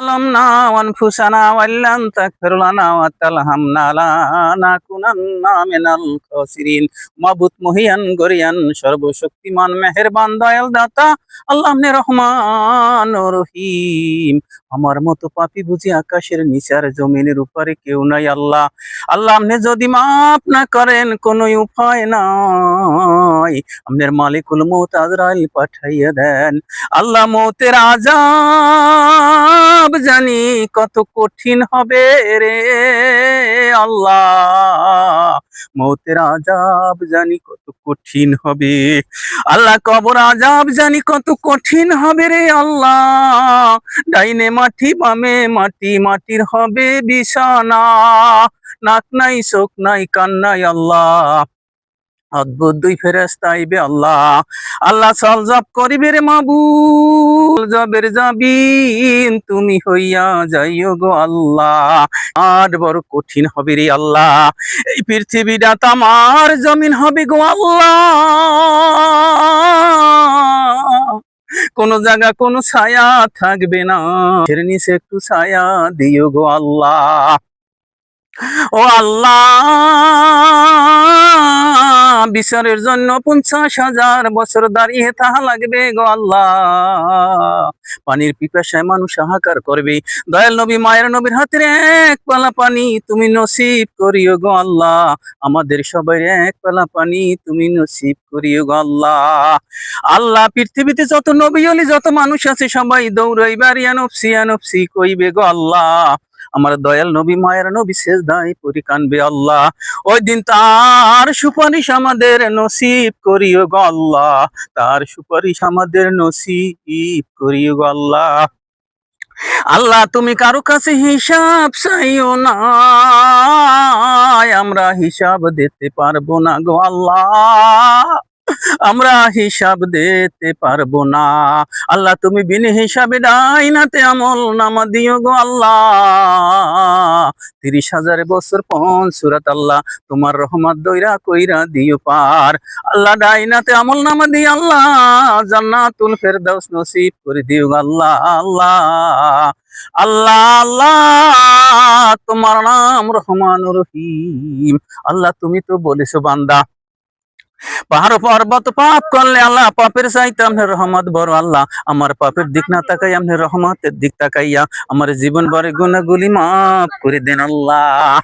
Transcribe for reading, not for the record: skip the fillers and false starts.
ظلمنا وانفسنا وان لم تغفر لنا وترحمنا لنكونن من الخاسرين। মাবুদ মহিয়ান গরিয়ান সর্বশক্তিমান মেহেরবান দয়াল দাতা আল্লাহ আপনি রহমান ও রহিম। আমার মতো পাপী বুঝি আকাশের নিচে আর জমিনের উপরে কেউ নাই আল্লাহ। আল্লাহ আপনি যদি মাফ না করেন কোনো উপায় নাই, আপনার মালিকুল মউত আজরাইল পাঠাইয়া দেন। আল্লাহ মউতের আযাব জানি কত কঠিন হবে রে আল্লাহ, মউতের আযাব জানি কত কঠিন হবে আল্লাহ, কবর আযাব জানি কত কঠিন হবে রে আল্লাহ। ডাইনে মাটি বামে মাটি, মাটির হবে বিছানা, নাক নাই চোখ নাই কান নাই আল্লাহ, অদ্ভুত দুই ফেরেশতা আইবে আল্লাহ। আল্লাহ সলজব করিবে রে মাবুদ, জবের জাবিন তুমি হইয়া যাইও গো আল্লাহ। আর বড় কঠিন হবে রে আল্লাহ, এই পৃথিবীটা তামার জমিন হবে গো আল্লাহ। কোন জায়গা কোন ছায়া থাকবে না, এর নিচে একটু ছায়া দিও গো আল্লাহ। ও আল্লাহ, বিচারের জন্য 50,000 বছর দাঁড়িয়ে থাকা লাগবে গো আল্লাহ। পানির পিপাসায় মানুষ হাহাকার করবে, দয়াল নবী মায়ের নবীর হাতের এক পালা পানি তুমি নসিব করিও গো আল্লাহ। আমাদের সবাই এক পালা পানি তুমি নসিব করিও গো আল্লাহ। আল্লাহ পৃথিবীতে যত নবী ওলি যত মানুষ আছে সবাই দৌড়াইবার ইয়া নফসি কইবে গো আল্লাহ। আমার দয়াল নবী মায়ের নবী সেজদায় পড়ে কানবে আল্লাহ। ওই দিন তার সুপারিশ আমাদের নসিব করিও গো আল্লাহ, তার সুপারিশ আমাদের নসিব করিও গো আল্লাহ। আল্লাহ তুমি কারো কাছে হিসাব চাইও না, আমরা হিসাব দিতে পারবো না গো আল্লাহ, আমরা হিসাব দিতে পারবো না। আল্লাহ তুমি বিনে হিসাবে ডাইনাতে আমল নামা দিও গো আল্লাহ। 30,000 বছর পন সূরাত আল্লাহ তোমার রহমত দইরা কইরা দিও পার। আল্লাহ ডাইনাতে আমল নামা দি আল্লাহ জান্নাতুল ফেরদাউস নসিব করে দিও আল্লাহ। আল্লাহ আল্লাহ আল্লাহ তোমার নাম রহমানুর রহিম। আল্লাহ তুমি তো বলেছো বান্দা পাহাড় পর্বত পাপ করলে আল্লাহ পাপের চাইতে আপনার রহমত বড় আল্লাহ। আমার পাপের দিক না তাকাই আপনার রহমতের দিক তাকাইয়া আমার জীবন ভরে গুনাহগুলি মাফ করে দেন আল্লাহ।